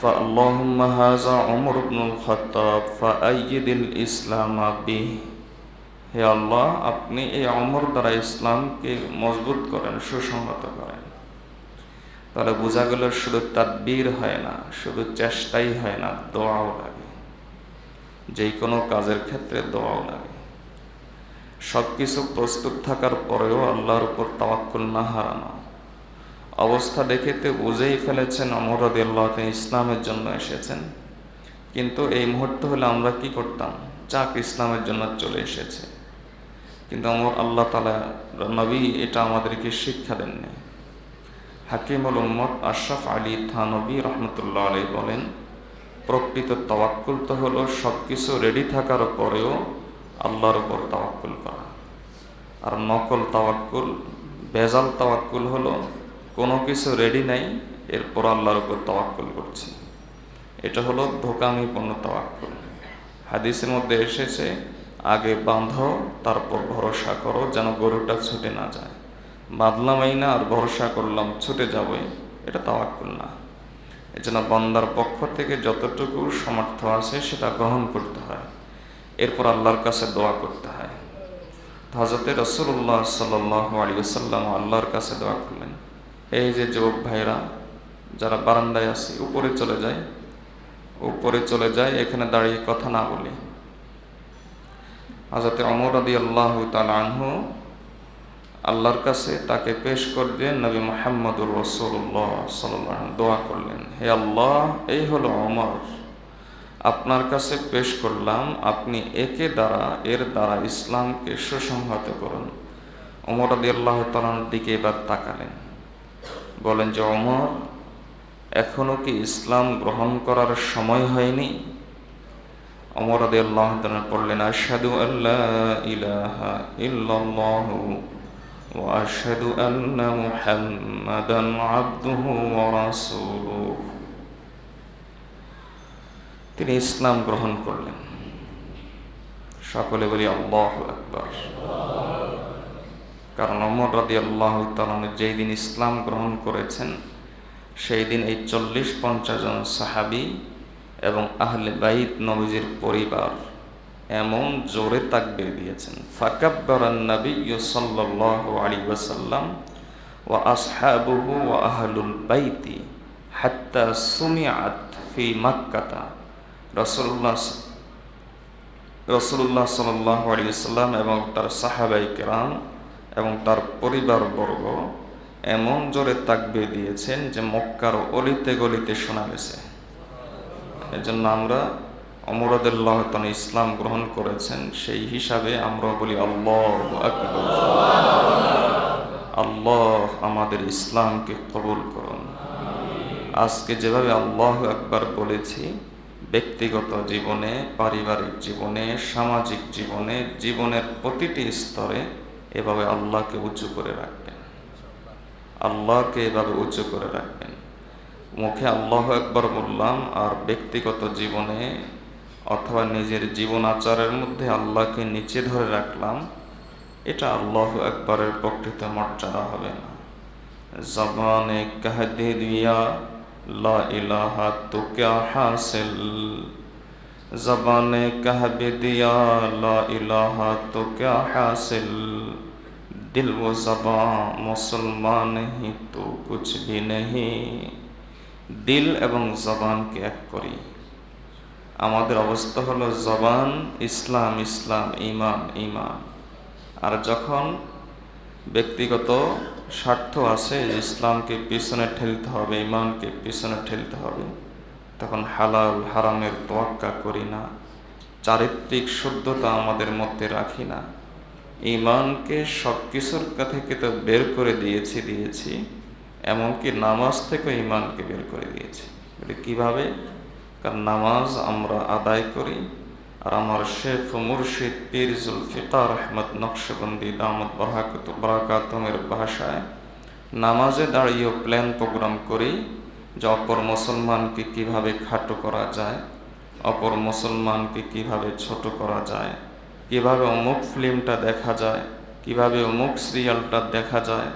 ফাআল্লাহুম্মা হাযা উমর ইবনুল খাত্তাব ফাআইয়িদিল ইসলাম বিহি। হে আল্লাহ, আপনি এই ওমর দ্বারা ইসলামকে মজবুত করেন, সুসংহত করেন। তাহলে বোঝা গেল শুধু তাদবীর হয় না, শুধু চেষ্টাই হয় না, দোয়াও লাগে। যে কোনো কাজের ক্ষেত্রে দোয়াও লাগে। সবকিছু প্রস্তুত থাকার পরেও আল্লাহর উপর তাওয়াক্কুল না হারানো। অবস্থা দেখে তো বুঝেই ফেলেছেন ওমর রাদিয়াল্লাহু তাআলা ইসলামের জন্য এসেছেন, কিন্তু এই মুহূর্তে হলে আমরা কি করতাম? যাক, ইসলামের জন্য চলে এসেছে। কিন্তু আল্লাহ তাআলা, নবী এটা আমাদেরকে শিক্ষা দেননি। হাকিমুল উম্মত আশরাফ আলী থানভী রাহমাতুল্লাহ আলাইহি বলেন, প্রকৃত তাওয়াক্কুল তো হলো সবকিছু রেডি থাকার পরেও আল্লাহর উপর তাওয়াক্কুল করা। আর নকল তাওয়াক্কুল, ভেজাল তাওয়াক্কুল হলো কোনো কিছু রেডি নাই, এরপর আল্লাহর উপর তাওয়াক্কুল করছি। এটা হলো ধোঁকামিপূর্ণ তাওয়াক্কুল। হাদিসের মধ্যে এসেছে, আগে বাঁধো তারপর ভরসা করো, যেন গরুটা ছুটে না যায়। বাঁধলামই না আর ভরসা করলাম ছুটে যাবে, এটা তাওয়াক্কুল না। এজন্য বান্দার পক্ষ থেকে যতটুকু সামর্থ্য আছে সেটা গ্রহণ করতে হয়, এরপর আল্লাহর কাছে দোয়া করতে হয়। হযরতে রাসূলুল্লাহ সাল্লাল্লাহু আলাইহি ওয়াসাল্লাম আল্লাহর কাছে দোয়া করলেন। এই যে যুবক ভাইরা যারা বারান্দায় আছে, উপরে চলে যায়, উপরে চলে যায়, এখানে দাঁড়িয়ে কথা না বলি। হযরতে ওমর রাদিয়াল্লাহু তাআলা আনহু আল্লাহর কাছে তাকে পেশ করলেন। নবী মুহাম্মদুর রাসূলুল্লাহ সাল্লাল্লাহু আলাইহি দোয়া করলেন, হে আল্লাহ, এই হলো ওমর, আপনার কাছে পেশ করলাম, আপনি এর দ্বারা ইসলামকে সুসংহত করুন। ওমর রাদিয়াল্লাহু তাআলার দিকে এবার তাকালেন, বলেন যে, ওমর, এখনো কি ইসলাম গ্রহণ করার সময় হয়নি? ওমর রাদিয়াল্লাহু তাআলা পড়লেন, আশহাদু আল্লা ইলাহা ইল্লাল্লাহু ওয়া আশহাদু আন্না মুহাম্মাদান আবদুহু ওয়া রাসূলুহু। তিনি ইসলাম গ্রহণ করলেন। সকলে বলি আল্লাহু আকবার। কারণ ওমর রাদিয়াল্লাহু তাআলা যেই দিন ইসলাম গ্রহণ করেছেন, সেই দিন এই 40-50 জন সাহাবী এবং আহলে বাইত, নবীজির পরিবার এমন জোরে তাকবীর দিয়েছেন, ফাকাব্বারান নাবিয়্যু সাল্লাল্লাহু আলাইহি ওয়াসাল্লাম ওয়া আসহাবুহু ওয়া আহলুল বাইতি হাত্তা সুমিআত ফি মাক্কাতা। রাসূলুল্লাহ সাল্লাল্লাহু আলাইহি ওয়াসাল্লাম এবং তার সাহাবায়ে কেরাম এবং তার পরিবারবর্গ এমন জোরে তাকবীর দিয়েছেন যে মক্কার অলিতে গলিতে শোনা গেছে। এজন্য আমরা, ওমর রাদিয়াল্লাহু তাআলা ইসলাম গ্রহণ করেছেন, সেই হিসাবে আমরা বলি আল্লাহু আকবার। আল্লাহ আমাদের ইসলামকে কবুল করুন। আজকে যেভাবে আল্লাহু আকবার বলেছি, ব্যক্তিগত জীবনে, পারিবারিক জীবনে, সামাজিক জীবনে, জীবনের প্রতিটি স্তরে এভাবে আল্লাহকে উঁচু করে রাখবেন। আল্লাহকে এভাবে উঁচু করে রাখবেন। মুখে আল্লাহু আকবার বললাম, আর ব্যক্তিগত জীবনে অথবা নিজের জীবন আচারের মধ্যে আল্লাহকে নিচে ধরে রাখলাম, এটা আল্লাহু আকবারের প্রকৃত মর্যাদা হবে না। জবানে কহ দে দিয়া লা ইলাহা তো ক্যা হাসিল, জবানে কহ দিয়া লা ইলাহা তো ক্যা হাসিল, দিল ও জবান মুসলমান হি তো কুছ ভি নেহি। দিল এবং জবানকে এক করি। আমাদের অবস্থা হলো জবান ইসলাম ইসলাম, ঈমান ঈমান, আর যখন ব্যক্তিগত স্বার্থ আছে, ইসলামকে পিছনে ঠেলতে হবে, ঈমানকে পিছনে ঠেলতে হবে, তখন হালাল হারামের তোয়াক্কা করি না, চারিত্রিক শুদ্ধতা আমাদের মধ্যে রাখি না। ঈমানকে সব কিছুর থেকে তো বের করে দিয়েছি, এমনকি নামাজ থেকে ঈমানকে বের করে দিয়েছি। এটা কিভাবে? কারণ নামাজ আমরা আদায় করি, আর আমার শেখ মুর্শিদ পীর জুলফিকার আহমদ নকশবন্দি দামত বারাকাতুহুমের ভাষায় নামাজে দাঁড়িয়েও প্ল্যান প্রোগ্রাম করি যে অপর মুসলমানকে কিভাবে খাটো করা যায়, অপর মুসলমানকে কিভাবে ছোট করা যায়, কিভাবে অমুক ফিল্মটা দেখা যায়, কিভাবে অমুক সিরিয়ালটা দেখা যায়,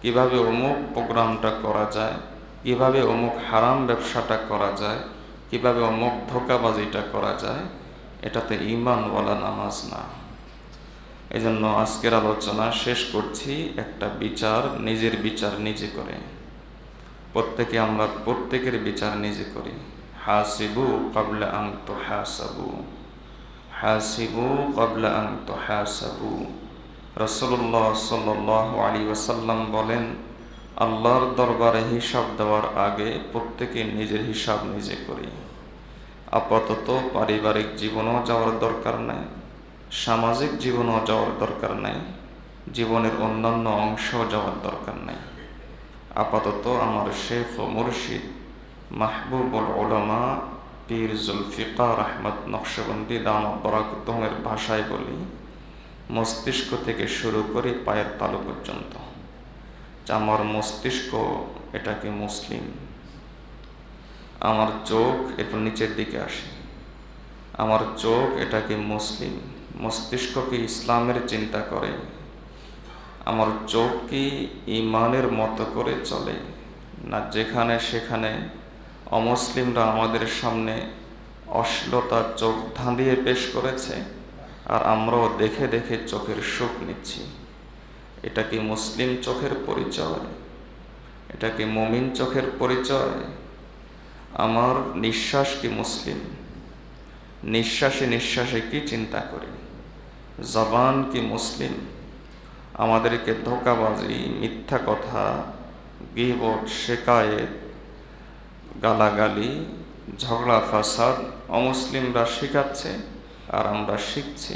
কিভাবে অমুক প্রোগ্রামটা করা যায়, কিভাবে অমুক হারাম ব্যবসাটা করা যায়, কিভাবে অমুক ধোঁকাবাজিটা করা যায়। এটাতে ঈমানওয়ালা নামাজ না। এজন্য আজকের আলোচনা শেষ করছি একটা বিচার, নিজের বিচার নিজে করে। আমরা প্রত্যেকের বিচার নিজে করি। হাসিবু ক্বাবলা আন তুহাসাবু, হাসিবু ক্বাবলা আন তুহাসাবু। রাসূলুল্লাহ সাল্লাল্লাহু আলাইহি ওয়াসাল্লাম বলেন, আল্লাহর দরবারে হিসাব দেওয়ার আগে প্রত্যেকে নিজের হিসাব নিজে করি। আপাতত পারিবারিক জীবনেও যাওয়ার দরকার নাই, সামাজিক জীবনেও যাওয়ার দরকার নাই, জীবনের অন্যান্য অংশেও যাওয়ার দরকার নাই। আপাতত আমার শেখ ও মুর্শিদ মাহবুবুল উলামা পীর জুলফিকার আহমদ নকশবন্দি দামত বারাকাতুহুমের ভাষায় বলি, মস্তিষ্ক থেকে শুরু করে পায়ের তালু পর্যন্ত। আমার মস্তিষ্ক এটাকে মুসলিম, আমার চোখ একটু নিচের দিকে আসে, আমার চোখ এটাকে মুসলিম, মস্তিষ্ককে ইসলামের চিন্তা করে, আমার চোখ কি ঈমানের মতো করে চলে না যেখানে সেখানে অমুসলিমরা আমাদের সামনে অশ্লীলতার চোখ ধাঁধিয়ে পেশ করেছে, আর আমরাও দেখে দেখে চোখের সুখ নিচ্ছি। এটা কি মুসলিম চোখের পরিচয়? এটা কি মুমিন চোখের পরিচয়? আমার নিঃশ্বাস কি মুসলিম? নিঃশ্বাসে নিঃশ্বাসে কি চিন্তা করি? জবান কি মুসলিম? আমাদেরকে ধোঁকাবাজি, মিথ্যা কথা, গীবত, শিকায়েত, গালাগালি, ঝগড়া ফাসাদ অমুসলিমরা শিখাচ্ছে, আর আমরা শিখছি।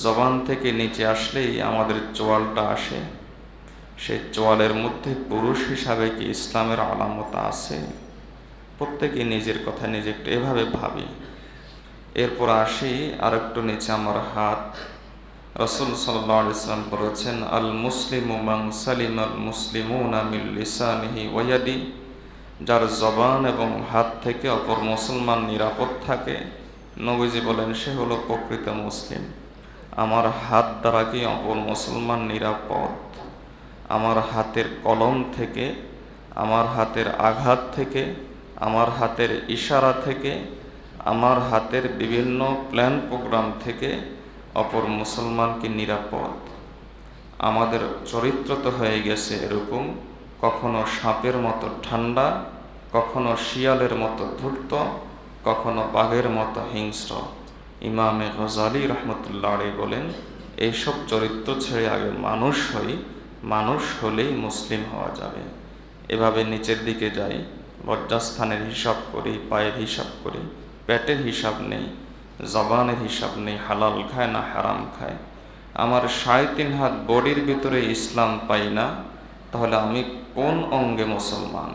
জবান থেকে নিচে আসলেই আমাদের চোয়ালটা আসে। সেই চোয়ালের মধ্যে পুরুষ হিসাবে কি ইসলামের আলামত আছে? প্রত্যেকে নিজের কথা নিজে একটু এভাবে ভাবি। এরপর আসি আরেকটু নিচে, আমার হাত। রাসূল সাল্লাল্লাহু আলাইহি ওয়াসাল্লাম বলেছেন, আল মুসলিমু মান সালিমাল মুসলিমুনা মিন লিসানিহি ওয়া ইয়াদি। যার জবান এবং হাত থেকে অপর মুসলমান নিরাপদ থাকে, নবীজি বলেন সে হলো প্রকৃত মুসলিম। আমার হাত দ্বারা কি অপর মুসলমান নিরাপদ? আমার হাতের কলম থেকে, আমার হাতের আঘাত থেকে, আমার হাতের ইশারা থেকে, আমার হাতের বিভিন্ন প্ল্যান প্রোগ্রাম থেকে অপর মুসলমান কি নিরাপদ? আমাদের চরিত্র তো হয়ে গেছে এরকম, কখনো সাপের মতো ঠান্ডা, কখনো শিয়ালের মতো ধূর্ত, কখনো বাঘের মতো হিংস্র। ইমামে গজালি রহমতুল্লাহ আলাইহি বলেন, এইসব চরিত্র ছেড়ে আগে মানুষ হই, মানুষ হলেই মুসলিম হওয়া যাবে। এভাবে নিচের দিকে যাই, লজ্জাস্থানের হিসাব করি, পায়ের হিসাব করি, পেটের হিসাব নেই, জবানের হিসাব নেই, হালাল খায় না হারাম খায়। আমার ৩.৫ হাত বডির ভিতরে ইসলাম পাই না, তাহলে আমি কোন অঙ্গে মুসলমান?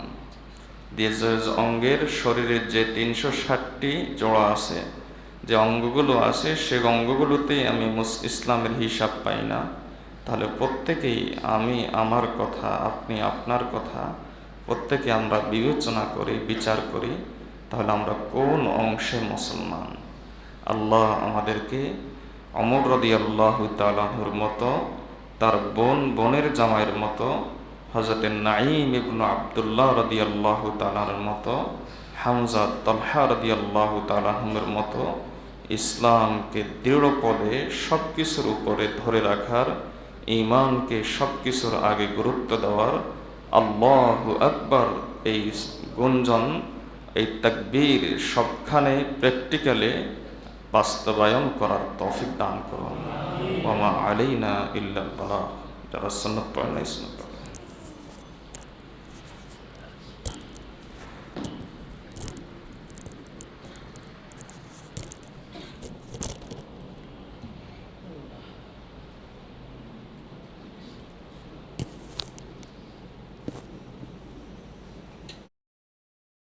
অঙ্গের শরীরের যে ৩৬০টি জোড়া আছে, যে অঙ্গগুলো আছে, সে অঙ্গগুলোতেই আমি ইসলামের হিসাব পাই না, তাহলে প্রত্যেকেই, আমি আমার কথা, আপনি আপনার কথা, প্রত্যেকে আমরা বিবেচনা করি, বিচার করি, তাহলে আমরা কোন অংশে মুসলমান। আল্লাহ আমাদেরকে ওমর রাদিয়াল্লাহু তাআলা আনহুর মতো, তার বোনের জামাইয়ের মতো, হযরত নাঈম ইবনে আব্দুল্লাহ রাদিয়াল্লাহু তাআলার মতো, হামজা তালহা রাদিয়াল্লাহু তাআলা আনহুর মতো ইসলামকে দৃঢ়পদে সব কিছুর উপরে ধরে রাখার, ঈমানকে সব কিছুর আগে গুরুত্ব দেওয়ার, আল্লাহু আকবার এই গুঞ্জন, এই তাকবীর সবখানে প্র্যাকটিক্যালে বাস্তবায়ন করার তৌফিক দান করুন। ওয়া মা আলাইনা ইল্লাল বালাগ। যারা সুন্নাত পড়েন না, সুন্নাত